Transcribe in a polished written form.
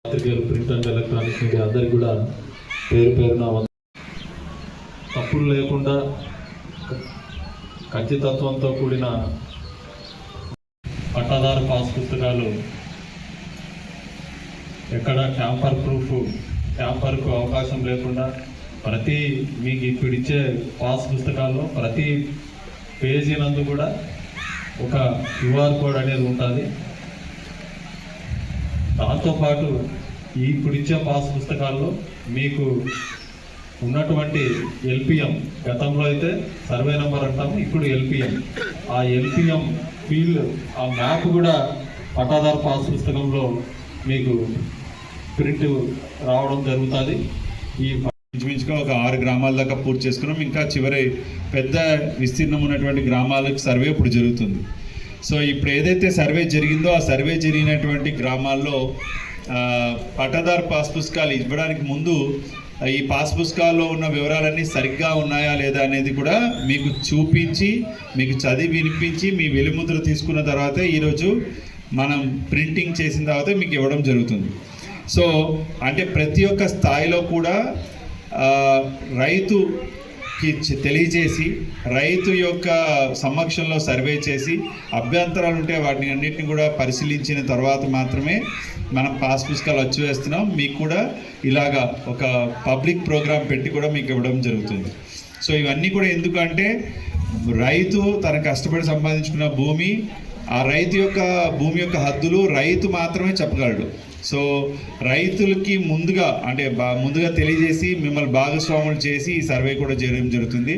పత్రికలు, print and electronic media అందరికి కూడా పేరు పేరున తప్పులు లేకుండా ఖచ్చితత్వంతో కూడిన పట్టాదారు పాస్ పుస్తకాలు ఎక్కడ ట్యాంపర్కు అవకాశం లేకుండా ప్రతి మీకు ఇప్పుడు ఇచ్చే పాస్ పుస్తకాల్లో ప్రతి పేజీ నందు కూడా ఒక QR కోడ్ అనేది ఉంటుంది. దాంతోపాటు ఇప్పుడు ఇచ్చే పాస్ పుస్తకాల్లో మీకు ఉన్నటువంటి LPM, గతంలో అయితే సర్వే నెంబర్ అంటాము, ఇప్పుడు LPM, ఆ LPM ఫీల్డ్ ఆ మ్యాప్ కూడా పట్టాదారు పాస్ పుస్తకంలో మీకు ప్రింట్ రావడం జరుగుతుంది. ఈ ఇంచుమించుగా ఒక 6 గ్రామాల దాకా పూర్తి చేసుకున్నాం. ఇంకా చివరి పెద్ద విస్తీర్ణం ఉన్నటువంటి గ్రామాలకు సర్వే ఇప్పుడు జరుగుతుంది. సో ఇప్పుడు ఏదైతే సర్వే జరిగిందో ఆ సర్వే జరిగినటువంటి గ్రామాల్లో పట్టాదారు పాస్ పుస్తకాలు ఇవ్వడానికి ముందు ఈ పాస్ పుస్తకాల్లో ఉన్న వివరాలన్నీ సరిగ్గా ఉన్నాయా లేదా అనేది కూడా మీకు చూపించి, మీకు చదివి వినిపించి, మీ వెలిముద్ర తీసుకున్న తర్వాతే ఈరోజు మనం ప్రింటింగ్ చేసిన తర్వాత మీకు ఇవ్వడం జరుగుతుంది. సో అంటే ప్రతి ఒక్క స్థాయిలో కూడా రైతుకి తెలియజేసి, రైతు యొక్క సమక్షంలో సర్వే చేసి, అభ్యంతరాలు ఉంటే వాటిని అన్నింటినీ కూడా పరిశీలించిన తర్వాత మాత్రమే మనం పాస్ పుస్తకాలు వచ్చి వేస్తున్నాం. మీకు కూడా ఇలాగా ఒక పబ్లిక్ ప్రోగ్రాం పెట్టి కూడా మీకు ఇవ్వడం జరుగుతుంది. సో ఇవన్నీ కూడా ఎందుకంటే రైతు తన కష్టపడి సంపాదించుకున్న భూమి, ఆ రైతు యొక్క భూమి యొక్క హద్దులు రైతు మాత్రమే చెప్పగలడు. సో రైతులకి ముందుగా తెలియజేసి మిమ్మల్ని భాగస్వాములు చేసి ఈ సర్వే కూడా చేయడం జరుగుతుంది.